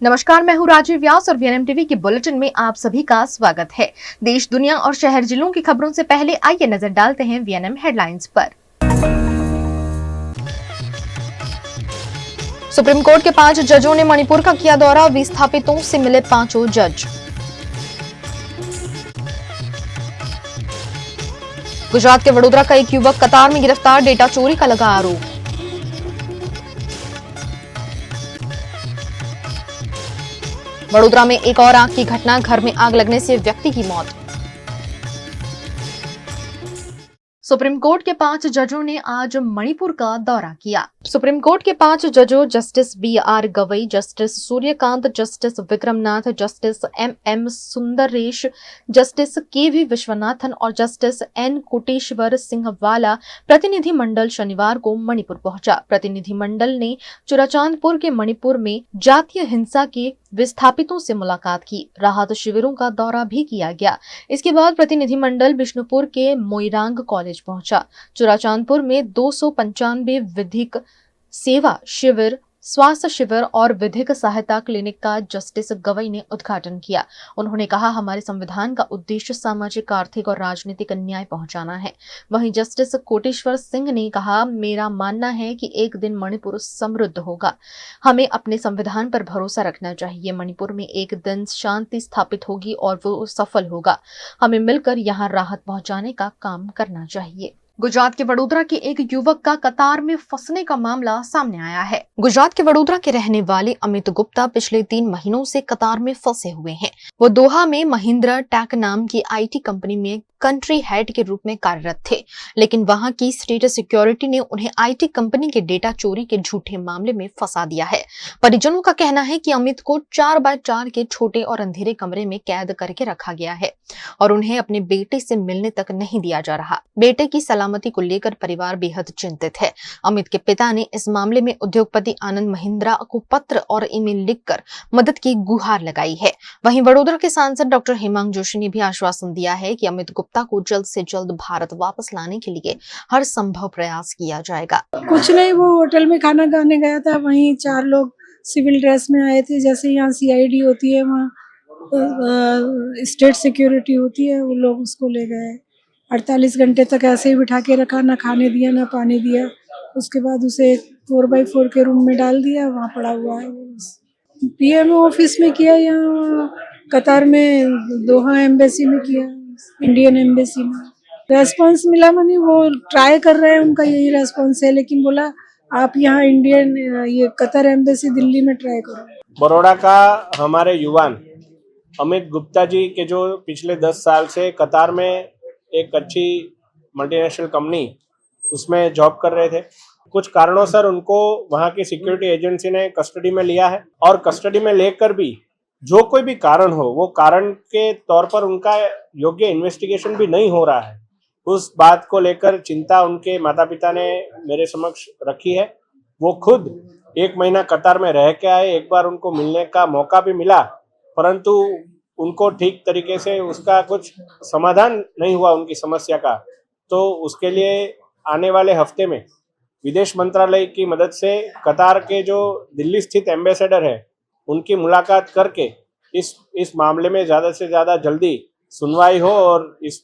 नमस्कार, मैं हूँ राजीव व्यास और वीएनएम टीवी के बुलेटिन में आप सभी का स्वागत है। देश, दुनिया और शहर जिलों की खबरों से पहले आइए नजर डालते हैं वीएनएम हेडलाइंस पर। सुप्रीम कोर्ट के 5 जजों ने मणिपुर का किया दौरा, विस्थापितों से मिले 5 जज। गुजरात के वडोदरा का एक युवक कतार में गिरफ्तार, डेटा चोरी का लगा आरोप। वडोदरा में एक और आग की घटना, घर में आग लगने से व्यक्ति की मौत। सुप्रीम कोर्ट के 5 जजों ने आज मणिपुर का दौरा किया। सुप्रीम कोर्ट के 5 जजों justice B R. Gavai, justice Surya Kant, justice Vikram Nath, justice M M. Sundresh, justice K V. Viswanathan और जस्टिस एन. कोटेश्वर सिंह वाला प्रतिनिधि मंडल शनिवार को मणिपुर पहुंचा। प्रतिनिधि मंडल ने चुराचांदपुर के मणिपुर में जातीय हिंसा के विस्थापितों से मुलाकात की। राहत शिविरों का दौरा भी किया गया। इसके बाद प्रतिनिधि मंडल बिष्णुपुर के मोइरांग कॉलेज पहुंचा। चुराचांदपुर में 295 विधिक सेवा शिविर, स्वास्थ्य शिविर और विधिक सहायता क्लिनिक का जस्टिस गवई ने उद्घाटन किया। उन्होंने कहा, हमारे संविधान का उद्देश्य सामाजिक, आर्थिक और राजनीतिक न्याय पहुंचाना है। वहीं जस्टिस कोटेश्वर सिंह ने कहा, मेरा मानना है कि एक दिन मणिपुर समृद्ध होगा। हमें अपने संविधान पर भरोसा रखना चाहिए। मणिपुर में एक दिन शांति स्थापित होगी और वो सफल होगा। हमें मिलकर यहाँ राहत पहुंचाने का काम करना चाहिए। गुजरात के वडोदरा के एक युवक का कतार में फंसने का मामला सामने आया है। गुजरात के वडोदरा के रहने वाले अमित गुप्ता पिछले 3 महीनों से कतार में फंसे हुए हैं। वो दोहा में महिंद्रा टेक नाम की आईटी कंपनी में कंट्री हेड के रूप में कार्यरत थे, लेकिन वहां की स्टेट सिक्योरिटी ने उन्हें आईटी कंपनी के डेटा चोरी के झूठे मामले में फंसा दिया है। परिजनों का कहना है कि अमित को 4x4 के छोटे और अंधेरे कमरे में कैद करके रखा गया है और उन्हें अपने बेटे से मिलने तक नहीं दिया जा रहा। बेटे की सलामती को लेकर परिवार बेहद चिंतित है। अमित के पिता ने इस मामले में उद्योगपति आनंद महिंद्रा को पत्र और ईमेल लिखकर मदद की गुहार लगाई है। वहीं वडोदरा के सांसद डॉक्टर हेमांग जोशी ने भी आश्वासन दिया है कि अमित गुप्ता को जल्द से जल्द भारत वापस लाने के लिए हर संभव प्रयास किया जाएगा। कुछ नहीं, वो होटल में खाना खाने गया था। वहीं 4 लोग सिविल ड्रेस में आए थे, जैसे यहाँ सीआईडी होती है, वहाँ स्टेट सिक्योरिटी होती है, वो लोग उसको ले गए। 48 घंटे तक ऐसे ही बिठा के रखा, ना खाने दिया ना पानी दिया। उसके बाद उसे 4x4 के रूम में डाल दिया, वहाँ पड़ा हुआ है। पीएमओ ऑफिस में किया, यहाँ कतार में दोहा एम्बेसी में किया, इंडियन एम्बेसी में। रेस्पॉन्स मिला, मानी वो ट्राई कर रहे हैं, उनका यही रेस्पॉन्स है, लेकिन बोला आप यहाँ इंडियन ये कतर एम्बेसी दिल्ली में ट्राई करो। बड़ौदा का हमारे युवान अमित गुप्ता जी के जो पिछले 10 साल से कतार में एक अच्छी मल्टीनेशनल कंपनी उसमें जॉब कर रहे थे। कुछ कारणों से उनको वहाँ की सिक्योरिटी एजेंसी ने कस्टडी में लिया है और कस्टडी में लेकर भी जो कोई भी कारण हो, वो कारण के तौर पर उनका योग्य इन्वेस्टिगेशन भी नहीं हो रहा है। उस बात को लेकर चिंता उनके माता पिता ने मेरे समक्ष रखी है। वो खुद 1 महीना कतार में रह के आए, एक बार उनको मिलने का मौका भी मिला, परंतु उनको ठीक तरीके से उसका कुछ समाधान नहीं हुआ उनकी समस्या का। तो उसके लिए आने वाले हफ्ते में विदेश मंत्रालय की मदद से कतार के जो दिल्ली स्थित एम्बेसडर है उनकी मुलाकात करके इस मामले में ज़्यादा से ज़्यादा जल्दी सुनवाई हो और इस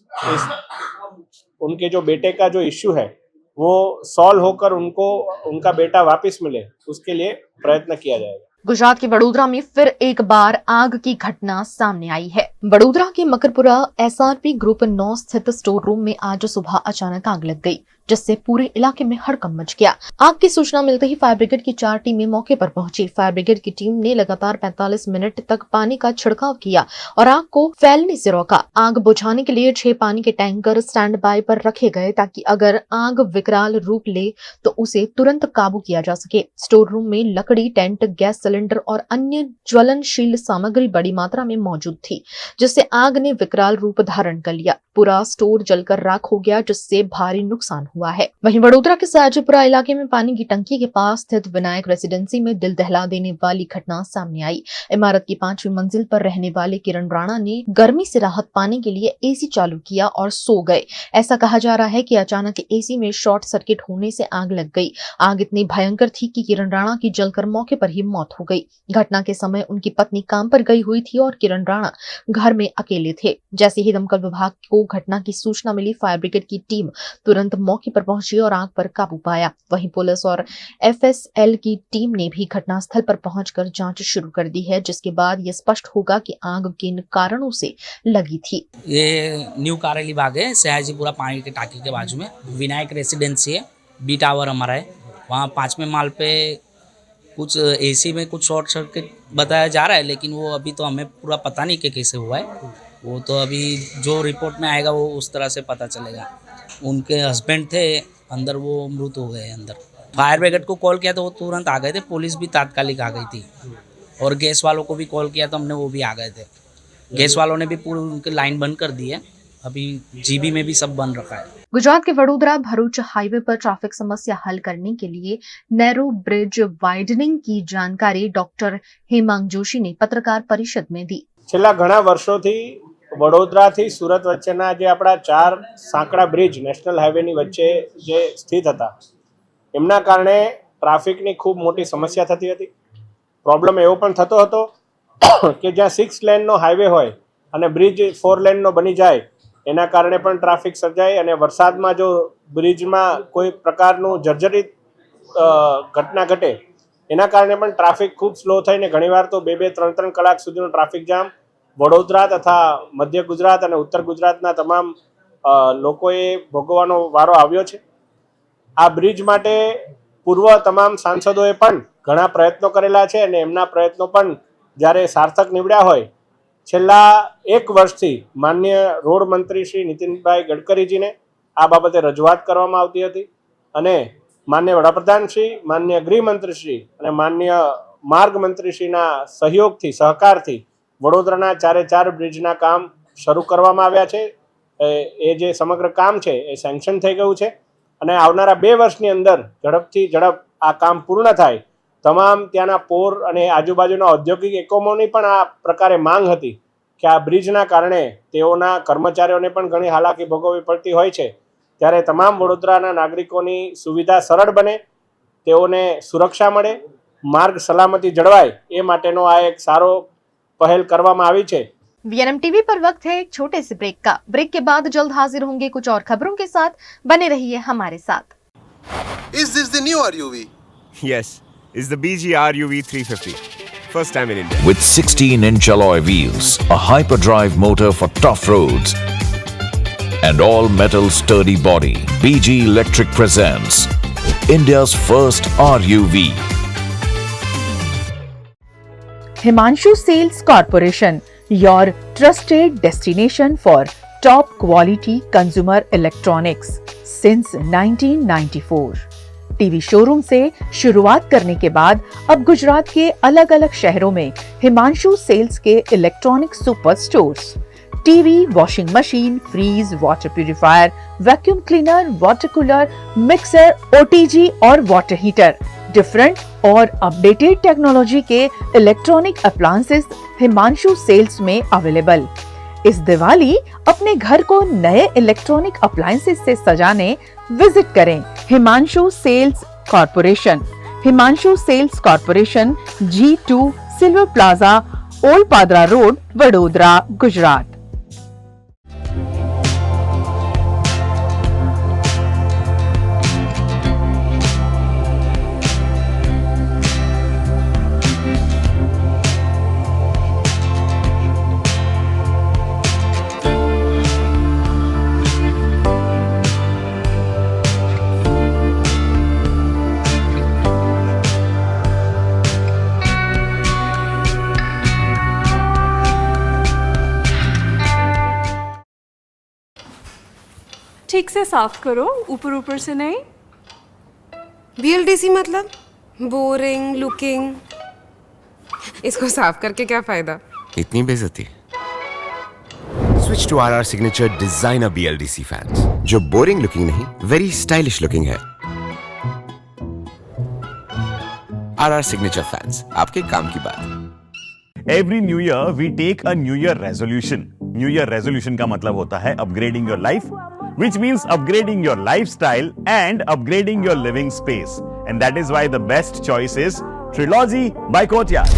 उनके जो बेटे का जो इश्यू है वो सॉल्व होकर उनको उनका बेटा वापस मिले, उसके लिए प्रयत्न किया जाएगा। गुजरात के वडोदरा में फिर एक बार आग की घटना सामने आई है। वडोदरा के मकरपुरा एसआरपी ग्रुप 9 स्थित स्टोर रूम में आज सुबह अचानक आग लग गई, जिससे पूरे इलाके में हड़कंप मच गया। आग की सूचना मिलते ही फायर ब्रिगेड की 4 टीमें मौके पर पहुंची। फायर ब्रिगेड की टीम ने लगातार 45 मिनट तक पानी का छिड़काव किया और आग को फैलने से रोका। आग बुझाने के लिए 6 पानी के टैंकर स्टैंड बाय पर रखे गए ताकि अगर आग विकराल रूप ले तो उसे तुरंत काबू किया जा सके। स्टोर रूम में लकड़ी, टेंट, गैस सिलेंडर और अन्य ज्वलनशील सामग्री बड़ी मात्रा में मौजूद थी, जिससे आग ने विकराल रूप धारण कर लिया। पूरा स्टोर जलकर राख हो गया, जिससे भारी नुकसान हुआ है। वहीं वडोदरा के साजपुरा इलाके में पानी की टंकी के पास स्थित विनायक रेसिडेंसी में दिल दहला देने वाली घटना सामने आई। इमारत की 5वीं मंजिल पर रहने वाले किरण राणा ने गर्मी से राहत पाने के लिए एसी चालू किया और सो गए। ऐसा कहा जा रहा है कि अचानक एसी में शॉर्ट सर्किट होने से आग लग गई। आग इतनी भयंकर थी कि किरण राणा की जलकर मौके पर ही मौत हो गई। घटना के समय उनकी पत्नी काम पर गई हुई थी और किरण राणा घर में अकेले थे। जैसे ही दमकल विभाग को घटना की सूचना मिली, फायर ब्रिगेड की टीम तुरंत मौके पर पहुंची और आग पर काबू पाया। वहीं पुलिस और FSL की टीम ने भी घटनास्थल पर पहुंचकर जांच शुरू कर दी है, जिसके बाद ये स्पष्ट होगा कि आग किन कारणों से लगी थी। ये न्यू कारेली बाग है, सयाजीपुरा पानी की टाकी के बाजू में विनायक रेसिडेंसी है, बी टावर हमारा है। वहाँ 5वें माल पे कुछ AC में कुछ शॉर्ट सर्किट बताया जा रहा है, लेकिन वो अभी तो हमें पूरा पता नहीं कि कैसे हुआ है। वो तो अभी जो रिपोर्ट में आएगा वो उस तरह से पता चलेगा। उनके हस्बैंड थे अंदर, वो मृत हो गए अंदर। फायर ब्रिगेड को कॉल किया तो वो तुरंत आ गए थे, पुलिस भी तात्कालिक आ गई थी और गैस वालों को भी कॉल किया तो हमने, वो भी आ गए थे। गैस वालों ने भी पूरी उनकी लाइन बंद कर दी है, अभी GB में भी सब बंद रखा है। गुजरात के वडोदरा भरूच हाईवे पर ट्रैफिक समस्या हल करने के लिए नैरो ब्रिज वाइडनिंग की जानकारी डॉक्टर हेमांग जोशी ने पत्रकार परिषद में दी। છેલ્લા ઘણા વર્ષોથી વડોદરાથી સુરત વચ્ચેના જે આપણા 4 સાંકડા બ્રિજ નેશનલ હાઈવેની વચ્ચે જે સ્થિત હતા, એમના કારણે ટ્રાફિકની ખૂબ મોટી સમસ્યા થતી હતી। પ્રોબ્લેમ એવો પણ થતો હતો કે જ્યાં 6 લેનનો હાઈવે હોય અને બ્રિજ 4 લેનનો બની જાય, એના કારણે પણ ટ્રાફિક સર્જાય અને વરસાદમાં જો બ્રિજમાં કોઈ પ્રકારનું જર્જરિત ઘટના ઘટે, એના કારણે પણ ટ્રાફિક ખૂબ સ્લો થઈને ઘણીવાર તો 2-2, 3-3 કલાક સુધીનો ટ્રાફિક જામ વડોદરા તથા મધ્ય ગુજરાત અને ઉત્તર ગુજરાતના તમામ લોકોએ ભોગવવાનો વારો આવ્યો છે। આ બ્રિજ માટે પૂર્વ તમામ સાંસદોએ પણ ઘણા પ્રયત્નો કરેલા છે અને એમના પ્રયત્નો પણ જ્યારે સાર્થક નીવડ્યા હોય, છેલ્લા 1 વર્ષથી માનનીય રોડ મંત્રી શ્રી નીતિનભાઈ ગડકરીજીને આ બાબતે રજૂઆત કરવામાં આવતી હતી અને માનનીય વડાપ્રધાનશ્રી, માનનીય ગૃહમંત્રીશ્રી અને માનનીય માર્ગ મંત્રીશ્રીના સહયોગથી, સહકારથી વડોદરાના 4 બ્રિજના કામ શરૂ કરવામાં આવ્યા છે। એ જે સમગ્ર કામ છે એ સેન્કશન થઈ ગયું છે અને આવનારા 2 વર્ષની અંદર ઝડપથી ઝડપ આ કામ પૂર્ણ થાય। તમામ ત્યાંના પોર અને આજુબાજુના ઔદ્યોગિક એકમોની પણ આ પ્રકારે માંગ હતી કે આ બ્રિજના કારણે તેઓના કર્મચારીઓને પણ ઘણી હાલાકી ભોગવવી પડતી હોય છે, ત્યારે તમામ વડોદરાના નાગરિકોની સુવિધા સરળ બને, તેઓને સુરક્ષા મળે, માર્ગ સલામતી જળવાય, એ માટેનો આ એક સારો पहल કરવામાં આવી છે। VNM टीवी पर वक्त है एक छोटे से ब्रेक का। ब्रेक के बाद जल्द हाजिर होंगे कुछ और खबरों के साथ, बने रहिए हमारे साथ। Is this the new RUV? Yes, it's the BG RUV 350. First time in India. With 16-inch alloy wheels, a hyperdrive motor for tough roads, and all-metal sturdy body, BG Electric presents India's first RUV. Himanshu Sales Corporation, your trusted destination for top quality consumer electronics since 1994. TV showroom से शुरुआत करने के बाद अब गुजरात के अलग अलग शहरों में हिमांशु सेल्स के electronic super stores, TV, washing machine, fridge, water purifier, vacuum cleaner, water cooler, mixer, OTG और वाटर हीटर, डिफरेंट और अपडेटेड टेक्नोलॉजी के इलेक्ट्रॉनिक अप्लायंसेस हिमांशु सेल्स में अवेलेबल। इस दिवाली अपने घर को नए इलेक्ट्रॉनिक अप्लायंसेस से सजाने विजिट करें Himanshu Sales Corporation. Himanshu Sales Corporation, G2 Silver Plaza, Old Padra Road, Vadodara, Gujarat. ठीक से साफ करो, ऊपर ऊपर से नहीं। BLDC मतलब बोरिंग लुकिंग, इसको साफ करके क्या फायदा? इतनी बेइज्जती। Switch to RR Signature Designer BLDC fans, जो बोरिंग लुकिंग नहीं, वेरी स्टाइलिश लुकिंग है। RR Signature fans, आपके काम की बात। Every new year we take a new year resolution. New year resolution का मतलब होता है upgrading your life, which means upgrading your lifestyle and upgrading your living space. And that is why the best choice is Trilogy by Courtyard.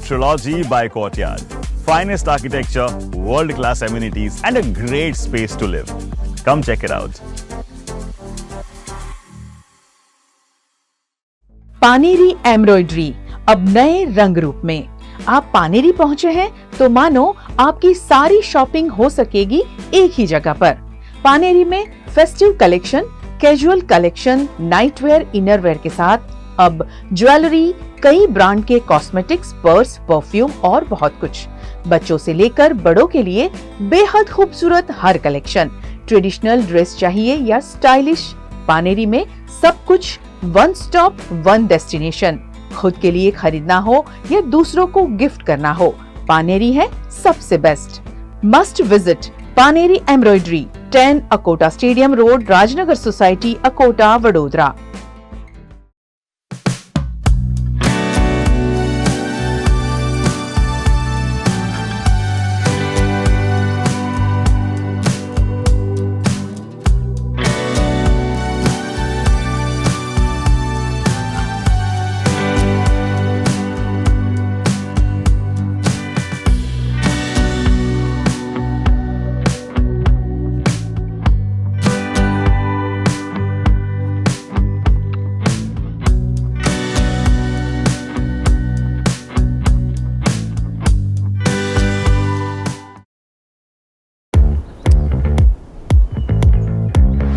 Trilogy by Courtyard. Finest architecture, world-class amenities, and a great space to live. Come check it out. Paneri embroidery अब नए रंग रूप में। आप पानेरी पहुंचे हैं तो मानो आपकी सारी शॉपिंग हो सकेगी एक ही जगह पर। पानेरी में festive collection, casual collection, nightwear, innerwear के साथ अब ज्वेलरी, कई ब्रांड के कॉस्मेटिक्स, पर्स, परफ्यूम और बहुत कुछ। बच्चों से लेकर बड़ों के लिए बेहद खूबसूरत हर कलेक्शन। ट्रेडिशनल ड्रेस चाहिए या स्टाइलिश, पानेरी में सब कुछ वन स्टॉप वन डेस्टिनेशन। खुद के लिए खरीदना हो या दूसरों को गिफ्ट करना हो, पानेरी है सबसे best. Must visit Paneri embroidery, 10 Akota stadium road, Rajnagar society, Akota, Vadodara.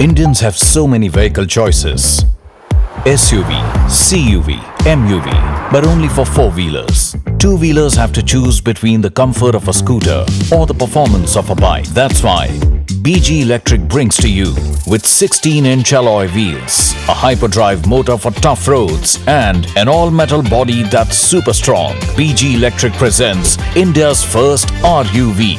Indians have so many vehicle choices. SUV, CUV, MUV, but only for four-wheelers. Two-wheelers have to choose between the comfort of a scooter or the performance of a bike. That's why BG Electric brings to you with 16-inch alloy wheels, a hyperdrive motor for tough roads, and an all-metal body that's super strong. BG Electric presents India's first RUV.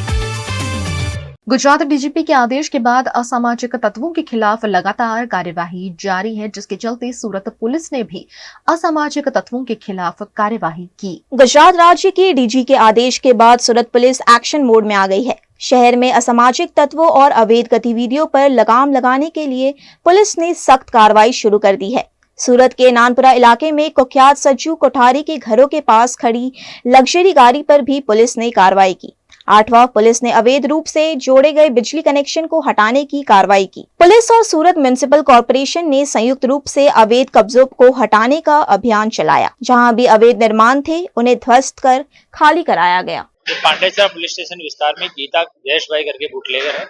Gujarat DGP के आदेश के बाद असामाजिक तत्वों के खिलाफ लगातार कार्यवाही जारी है, जिसके चलते सूरत पुलिस ने भी असामाजिक तत्वों के खिलाफ कार्यवाही की। गुजरात राज्य के डीजी के आदेश के बाद सूरत पुलिस एक्शन मोड में आ गई है। शहर में असामाजिक तत्वों और अवैध गतिविधियों पर लगाम लगाने के लिए पुलिस ने सख्त कार्रवाई शुरू कर दी है। सूरत के नानपुरा इलाके में कुख्यात सज्जू कोठारी के घरों के पास खड़ी लग्जरी गाड़ी पर भी पुलिस ने कार्रवाई की। आठवां पुलिस ने अवैध रूप से जोड़े गए बिजली कनेक्शन को हटाने की कार्रवाई की। पुलिस और सूरत म्युनिसिपल कॉर्पोरेशन ने संयुक्त रूप से अवैध कब्जों को हटाने का अभियान चलाया। जहां भी अवैध निर्माण थे उन्हें ध्वस्त कर खाली कराया गया। पांडेसरा पुलिस स्टेशन विस्तार में गीता जयेश भाई करके बुटलेगर है,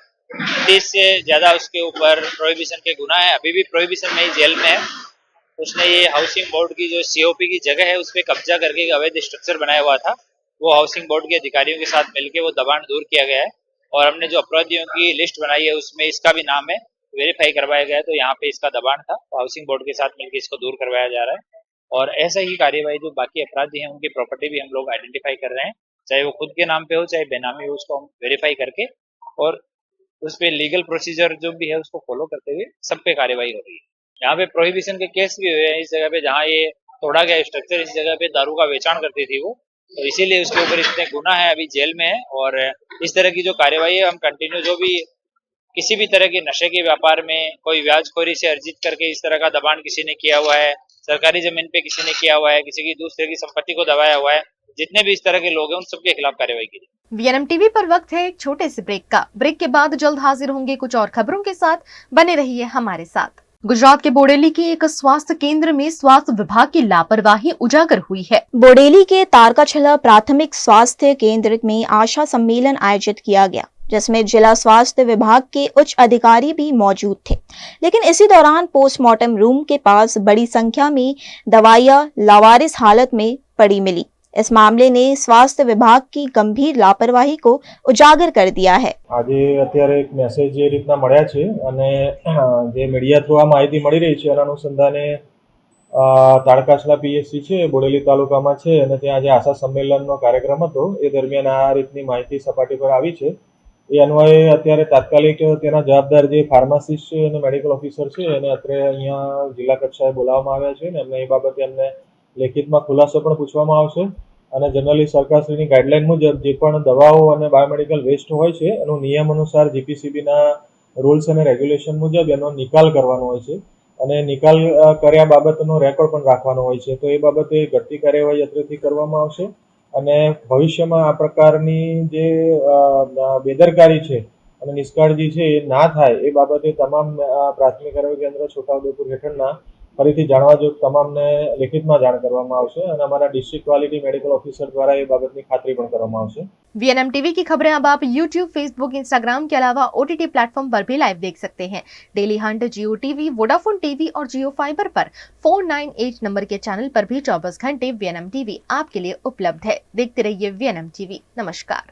30 से ज्यादा उसके ऊपर प्रोहिबिशन के गुना है, अभी भी प्रोहिबिशन में ही जेल में है। उसने ये हाउसिंग बोर्ड की जो सीओपी की जगह है उस पर कब्जा करके अवैध स्ट्रक्चर बनाया हुआ था। वो हाउसिंग बोर्ड के अधिकारियों के साथ मिलकर वो दबाण दूर किया गया है और हमने जो अपराधियों की लिस्ट बनाई है उसमें इसका भी नाम है, वेरीफाई करवाया गया है। तो यहाँ पे इसका दबाण था, तो हाउसिंग बोर्ड के साथ मिलकर इसको दूर करवाया जा रहा है। और ऐसा ही कार्यवाही जो बाकी अपराधी हैं उनकी प्रॉपर्टी भी हम लोग आइडेंटिफाई कर रहे हैं, चाहे वो खुद के नाम पे हो चाहे बेनामी हो, उसको हम वेरीफाई करके और उस पर लीगल प्रोसीजर जो भी है उसको फॉलो करते हुए सब पे कार्यवाही हो रही है। यहाँ पे प्रोहिबिशन के केस भी हुए हैं इस जगह पे, जहाँ ये तोड़ा गया स्ट्रक्चर, इस जगह पे दारू का बेचान करती थी वो, तो इसीलिए उसके ऊपर इतने गुना है, अभी जेल में है। और इस तरह की जो कार्यवाही है हम कंटिन्यू, जो भी किसी भी तरह के नशे के व्यापार में कोई व्याजखोरी से अर्जित करके इस तरह का दबाण किसी ने किया हुआ है, सरकारी जमीन पे किसी ने किया हुआ है, किसी की दूसरे की संपत्ति को दबाया हुआ है, जितने भी इस तरह के लोग हैं उन सबके खिलाफ कार्रवाई की जाए। वीएनएम टीवी पर वक्त है एक छोटे से ब्रेक का। ब्रेक के बाद जल्द हाजिर होंगे कुछ और खबरों के साथ, बने रहिए हमारे साथ। गुजरात के बोडेली के एक स्वास्थ्य केंद्र में स्वास्थ्य विभाग की लापरवाही उजागर हुई है। बोडेली के तारकाछला प्राथमिक स्वास्थ्य केंद्र में आशा सम्मेलन आयोजित किया गया, जिसमें जिला स्वास्थ्य विभाग के उच्च अधिकारी भी मौजूद थे। लेकिन इसी दौरान पोस्टमार्टम रूम के पास बड़ी संख्या में दवाइयां लावारिस हालत में पड़ी मिली। इस मामले ने स्वास्थ्य विभाग की गंभीर लापरवाही को उजागर कर दिया है। આજે અત્યારે એક મેસેજ જે રીતના મળ્યા છે અને જે મીડિયા થ્રુ આ માહિતી મળી રહી છે એના અનુસંધાને તારકાછલા પીએચસી છે બોડેલી તાલુકામાં છે અને ત્યાં જે આશા સંમેલનનો કાર્યક્રમ હતો એ દરમિયાન આ રીતની માહિતી સપાટી પર આવી છે એ અન્વયે અત્યારે તાત્કાલિક તેના જવાબદાર જે ફાર્માસિસ્ટ છે અને મેડિકલ ઓફિસર છે એને અત્યારે અહીંયા જિલ્લા કક્ષાએ બોલાવવામાં આવ્યા છે અને એમને એ બાબતે એમને લેખિતમાં ખુલાસો પણ પૂછવામાં આવશે અને જનરલી સરકારશ્રીની ગાઈડલાઈન મુજબ જે પણ દવાઓ અને બાયોમેડિકલ વેસ્ટ હોય છે એનું નિયમ અનુસાર જીપીસીબીના રૂલ્સ અને રેગ્યુલેશન મુજબ એનો નિકાલ કરવાનો હોય છે અને નિકાલ કર્યા બાબતનો રેકોર્ડ પણ રાખવાનો હોય છે. તો એ બાબતે ઘટતી કાર્યવાહી અત્રેથી કરવામાં આવશે અને ભવિષ્યમાં આ પ્રકારની જે બેદરકારી છે અને નિષ્કાળજી છે એ ના થાય એ બાબતે તમામ પ્રાથમિક આરોગ્ય કેન્દ્ર છોટાઉદેપુર હેઠળના ફરીથી જાણવા જોગ તમામને લેખિતમાં જાણ કરવામાં આવશે અને અમારા ડિસ્ટ્રિક્ટ ક્વોલિટી मेडिकल ऑफिसर द्वारा ये बाबतની ખાતરી પણ કરવામાં આવશે. वीएनएम टीवी की खबरें अब आप YouTube, Facebook, Instagram के अलावा OTT प्लेटफॉर्म पर भी लाइव देख सकते हैं. डेली हंट, जियो टीवी, वोडाफोन टीवी और जियो फाइबर पर 498 नंबर के चैनल पर भी 24 घंटे वीएनएम टीवी आपके लिए उपलब्ध है. देखते रहिए वीएनएम टीवी. नमस्कार.